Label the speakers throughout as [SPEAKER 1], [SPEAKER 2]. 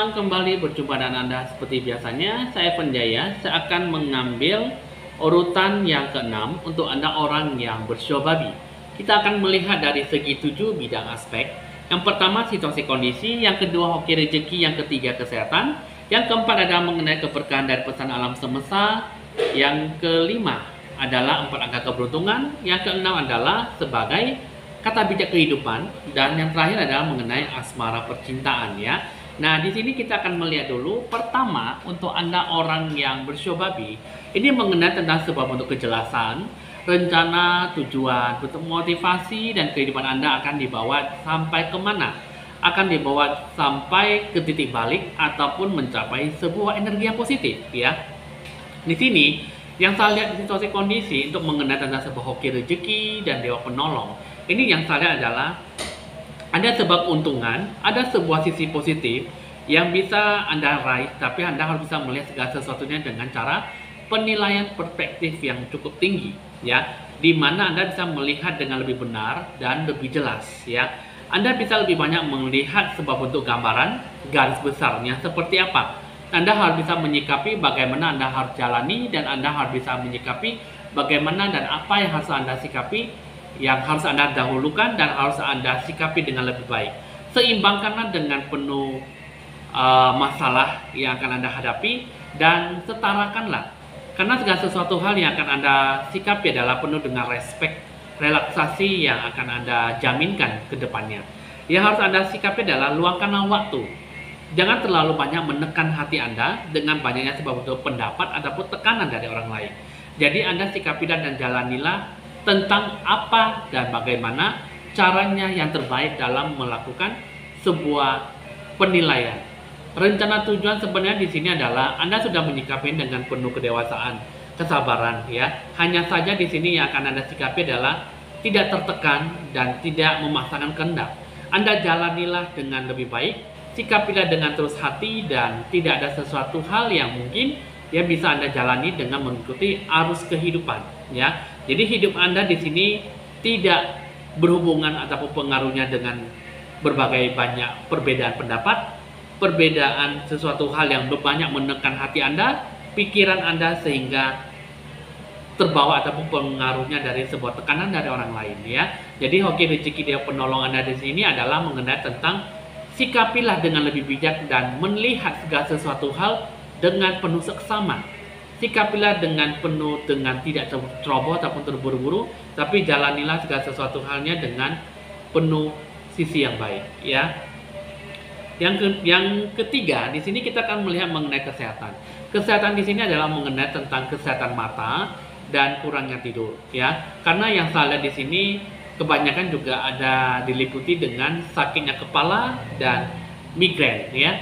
[SPEAKER 1] senang kembali berjumpa dengan Anda seperti biasanya. Saya Penjaya, saya akan mengambil urutan yang keenam untuk Anda orang yang bersio babi. Kita akan melihat dari segi 7 bidang aspek. Yang pertama situasi kondisi, yang kedua hoki rezeki, yang ketiga kesehatan, yang keempat adalah mengenai keberkahan dari pesan alam semesta, yang kelima adalah 4 angka keberuntungan, yang keenam adalah sebagai kata bijak kehidupan, dan yang terakhir adalah mengenai asmara percintaan ya. Nah, di sini kita akan melihat dulu. Pertama, untuk Anda orang yang bersio babi, ini mengenai tentang sebuah bentuk kejelasan, rencana, tujuan, bentuk motivasi, dan kehidupan Anda akan dibawa sampai kemana? Akan dibawa sampai ke titik balik ataupun mencapai sebuah energi yang positif ya. Di sini yang saya lihat di situasi kondisi untuk mengenai tentang sebuah hoki rezeki dan dewa penolong. Ini yang saya lihat adalah ada sebab keuntungan, ada sebuah sisi positif yang bisa Anda raih, tapi Anda harus bisa melihat segala sesuatunya dengan cara penilaian perspektif yang cukup tinggi ya, di mana Anda bisa melihat dengan lebih benar dan lebih jelas ya. Anda bisa lebih banyak melihat sebuah bentuk gambaran garis besarnya seperti apa. Anda harus bisa menyikapi bagaimana Anda harus jalani, dan Anda harus bisa menyikapi bagaimana dan apa yang harus Anda sikapi, yang harus Anda dahulukan dan harus Anda sikapi dengan lebih baik. Seimbangkanlah dengan penuh masalah yang akan Anda hadapi, dan setarakanlah. Karena segala sesuatu hal yang akan Anda sikapi adalah penuh dengan respek, relaksasi yang akan Anda jaminkan ke depannya. Yang harus Anda sikapi adalah luangkanlah waktu. Jangan terlalu banyak menekan hati Anda dengan banyaknya sebuah bentuk pendapat ataupun tekanan dari orang lain. Jadi Anda sikapilah dan jalanilah tentang apa dan bagaimana caranya yang terbaik dalam melakukan sebuah penilaian. Rencana tujuan sebenarnya di sini adalah Anda sudah menyikapi dengan penuh kedewasaan, kesabaran ya. Hanya saja di sini yang akan Anda sikapi adalah tidak tertekan dan tidak memaksakan kehendak. Anda jalanilah dengan lebih baik, sikapilah dengan terus hati, dan tidak ada sesuatu hal yang mungkin yang bisa Anda jalani dengan mengikuti arus kehidupan ya. Jadi hidup Anda di sini tidak berhubungan ataupun pengaruhnya dengan berbagai banyak perbedaan pendapat, perbedaan sesuatu hal yang banyak menekan hati Anda, pikiran Anda, sehingga terbawa ataupun pengaruhnya dari sebuah tekanan dari orang lain ya. Jadi hoki rezeki dia penolong Anda di sini adalah mengenai tentang sikapilah dengan lebih bijak dan melihat segala sesuatu hal dengan penuh seksama. Sikapilah dengan penuh, dengan tidak ceroboh ataupun terburu-buru, tapi jalanilah segala sesuatu halnya dengan penuh sisi yang baik ya. Yang ketiga, di sini kita akan melihat mengenai kesehatan. Kesehatan di sini adalah mengenai tentang kesehatan mata dan kurangnya tidur ya. Karena yang saya lihat di sini kebanyakan juga ada diliputi dengan sakitnya kepala dan migrain ya.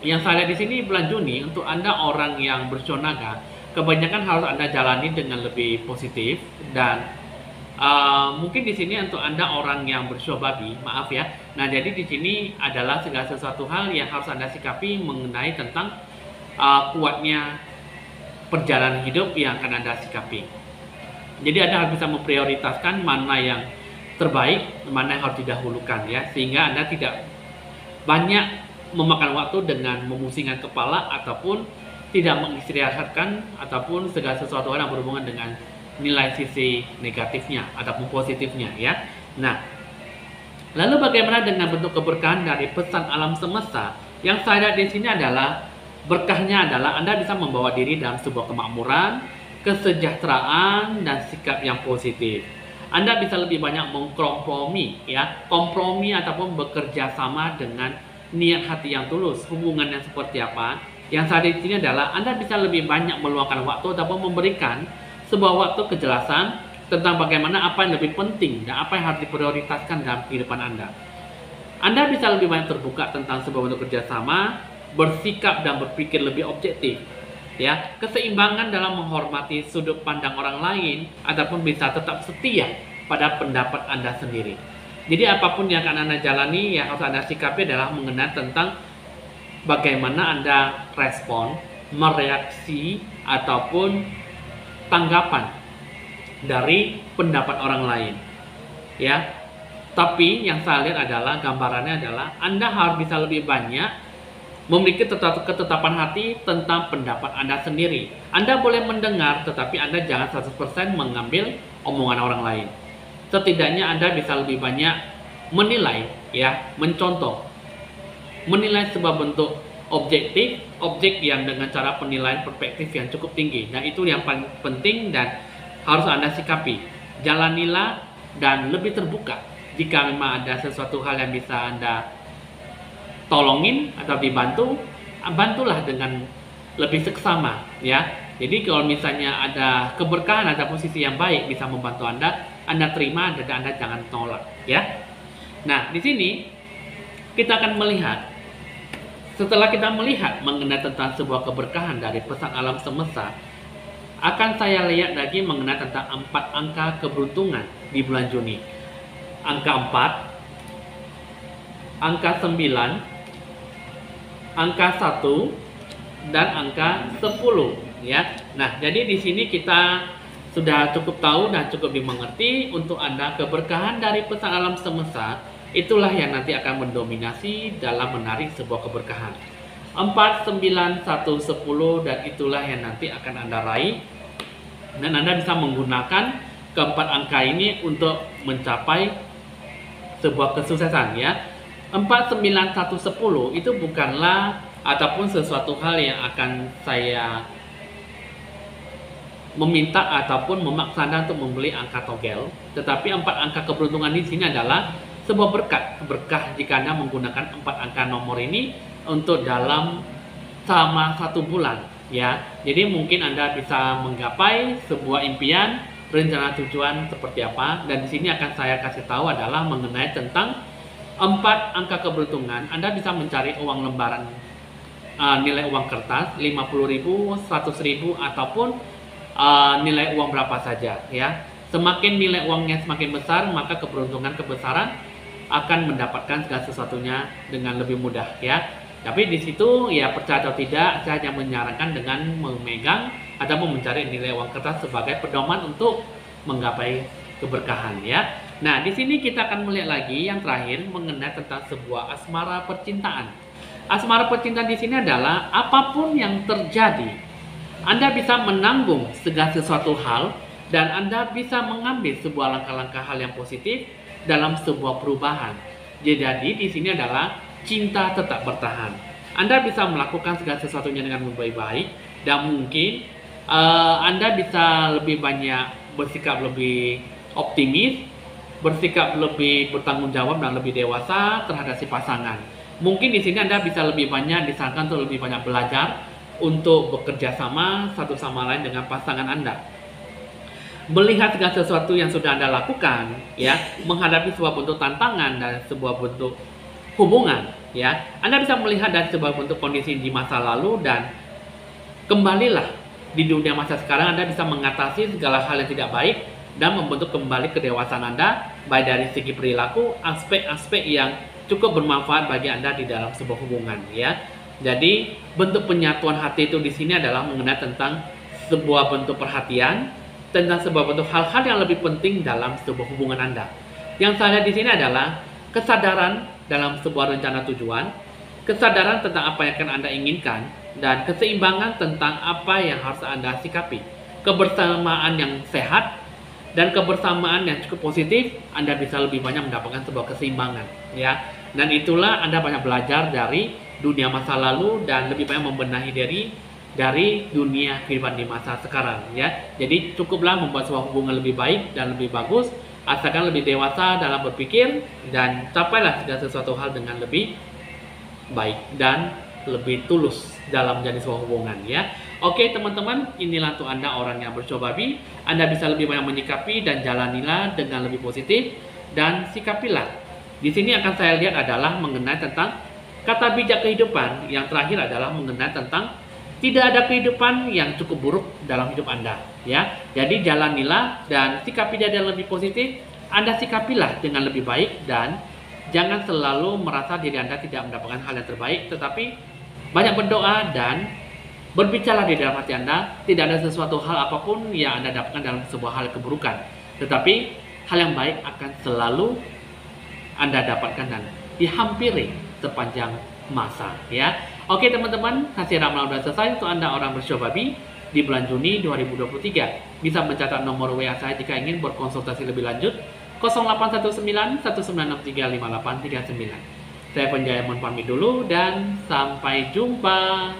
[SPEAKER 1] Yang saya lihat di sini bulan Juni untuk Anda orang yang bersio naga, kebanyakan harus Anda jalani dengan lebih positif, dan mungkin di sini untuk Anda orang yang bersio babi, maaf ya. Nah, jadi di sini adalah segala sesuatu hal yang harus Anda sikapi mengenai tentang kuatnya perjalanan hidup yang akan Anda sikapi. Jadi Anda harus bisa memprioritaskan mana yang terbaik, mana yang harus didahulukan ya, sehingga Anda tidak banyak memakan waktu dengan memusingkan kepala ataupun tidak mengistirahatkan ataupun segala sesuatu yang berhubungan dengan nilai sisi negatifnya ataupun positifnya ya. Nah, lalu bagaimana dengan bentuk keberkahan dari pesan alam semesta? Yang saya lihat di sini adalah berkahnya adalah Anda bisa membawa diri dalam sebuah kemakmuran, kesejahteraan, dan sikap yang positif. Anda bisa lebih banyak mengkompromi ya, kompromi ataupun bekerja sama dengan niat hati yang tulus. Hubungan yang seperti apa? Yang saya di sini adalah Anda bisa lebih banyak meluangkan waktu ataupun memberikan sebuah waktu kejelasan tentang bagaimana apa yang lebih penting dan apa yang harus diprioritaskan dalam kehidupan Anda. Anda bisa lebih banyak terbuka tentang sebuah bentuk kerjasama, bersikap dan berpikir lebih objektif ya. Keseimbangan dalam menghormati sudut pandang orang lain ataupun bisa tetap setia pada pendapat Anda sendiri. Jadi apapun yang akan Anda jalani, yang harus Anda sikapi adalah mengenai tentang bagaimana Anda respon, mereaksi, ataupun tanggapan dari pendapat orang lain ya. Tapi yang saya lihat adalah gambarannya adalah Anda harus bisa lebih banyak memiliki ketetapan hati tentang pendapat Anda sendiri. Anda boleh mendengar, tetapi Anda jangan 100% mengambil omongan orang lain. Setidaknya Anda bisa lebih banyak menilai, ya, mencontoh, menilai sebuah bentuk objektif, objek yang dengan cara penilaian perspektif yang cukup tinggi. Dan itu yang paling penting dan harus Anda sikapi. Jalanilah dan lebih terbuka. Jika memang ada sesuatu hal yang bisa Anda tolongin atau dibantu, bantulah dengan lebih seksama, ya. Jadi kalau misalnya ada keberkahan, ada posisi yang baik bisa membantu Anda terima dan Anda jangan tolak, ya. Nah, di sini kita akan melihat, setelah kita melihat mengenai tentang sebuah keberkahan dari pesan alam semesta, akan saya lihat lagi mengenai tentang 4 angka keberuntungan di bulan Juni. Angka 4, angka 9, angka 1, dan angka 10, ya. Nah, jadi di sini kita sudah cukup tahu dan cukup dimengerti untuk Anda keberkahan dari pesan alam semesta itulah yang nanti akan mendominasi dalam menarik sebuah keberkahan. 4, 9, 1, 10, dan itulah yang nanti akan Anda raih. Dan Anda bisa menggunakan keempat angka ini untuk mencapai sebuah kesuksesan, ya. 4, 9, 1, 10 itu bukanlah ataupun sesuatu hal yang akan saya meminta ataupun memaksa Anda untuk membeli angka togel, tetapi 4 angka keberuntungan di sini adalah sebuah berkah jika Anda menggunakan 4 angka nomor ini untuk dalam selama 1 bulan, ya. Jadi mungkin Anda bisa menggapai sebuah impian, rencana tujuan seperti apa, dan di sini akan saya kasih tahu adalah mengenai tentang 4 angka keberuntungan. Anda bisa mencari uang lembaran, nilai uang kertas 50.000, 100.000 ataupun nilai uang berapa saja, ya. Semakin nilai uangnya semakin besar, maka keberuntungan kebesaran akan mendapatkan segala sesuatunya dengan lebih mudah, ya. Tapi di situ, ya, percaya atau tidak, saya hanya menyarankan dengan memegang atau mencari nilai uang kertas sebagai pedoman untuk menggapai keberkahan, ya. Nah, di sini kita akan melihat lagi yang terakhir mengenai tentang sebuah asmara percintaan. Asmara percintaan di sini adalah apapun yang terjadi, Anda bisa menanggung segala sesuatu hal dan Anda bisa mengambil sebuah langkah-langkah hal yang positif dalam sebuah perubahan. Jadi di sini adalah cinta tetap bertahan. Anda bisa melakukan segala sesuatunya dengan baik-baik dan mungkin Anda bisa lebih banyak bersikap lebih optimis, bersikap lebih bertanggung jawab dan lebih dewasa terhadap si pasangan. Mungkin di sini Anda bisa lebih banyak disarankan untuk lebih banyak belajar untuk bekerja sama satu sama lain dengan pasangan Anda. Melihat segala sesuatu yang sudah Anda lakukan, ya, menghadapi sebuah bentuk tantangan dan sebuah bentuk hubungan, ya. Anda bisa melihat dari sebuah bentuk kondisi di masa lalu dan kembalilah di dunia masa sekarang. Anda bisa mengatasi segala hal yang tidak baik dan membentuk kembali kedewasaan Anda, baik dari segi perilaku, aspek-aspek yang cukup bermanfaat bagi Anda di dalam sebuah hubungan, ya. Jadi bentuk penyatuan hati itu di sini adalah mengenai tentang sebuah bentuk perhatian, tentang sebuah bentuk hal-hal yang lebih penting dalam sebuah hubungan Anda. Yang saya lihat di sini adalah kesadaran dalam sebuah rencana tujuan, kesadaran tentang apa yang akan Anda inginkan, dan keseimbangan tentang apa yang harus Anda sikapi. Kebersamaan yang sehat dan kebersamaan yang cukup positif, Anda bisa lebih banyak mendapatkan sebuah keseimbangan, ya. Dan itulah Anda banyak belajar dari dunia masa lalu dan lebih banyak membenahi diri dari dunia kehidupan di masa sekarang, ya. Jadi cukuplah membuat sebuah hubungan lebih baik dan lebih bagus, asalkan lebih dewasa dalam berpikir dan capailah segala sesuatu hal dengan lebih baik dan lebih tulus dalam menjadi sebuah hubungan, ya. Oke teman-teman, inilah untuk Anda orang yang bercobabi. Anda bisa lebih banyak menyikapi dan jalanilah dengan lebih positif dan sikapilah. Di sini akan saya lihat adalah mengenai tentang kata bijak kehidupan. Yang terakhir adalah mengenai tentang tidak ada kehidupan yang cukup buruk dalam hidup Anda, ya. Jadi jalanilah dan sikapi dia dengan lebih positif. Anda sikapilah dengan lebih baik dan jangan selalu merasa diri Anda tidak mendapatkan hal yang terbaik, tetapi banyak berdoa dan berbicara di dalam hati Anda. Tidak ada sesuatu hal apapun yang Anda dapatkan dalam sebuah hal keburukan, tetapi hal yang baik akan selalu Anda dapatkan dan dihampiri sepanjang masa, ya. Oke teman-teman, hasil ramalan sudah selesai untuk Anda orang bersio babi di bulan Juni 2023. Bisa mencatat nomor WA saya jika ingin berkonsultasi lebih lanjut 0819 1963 5839. Saya Penjaya mohon pamit dulu dan sampai jumpa.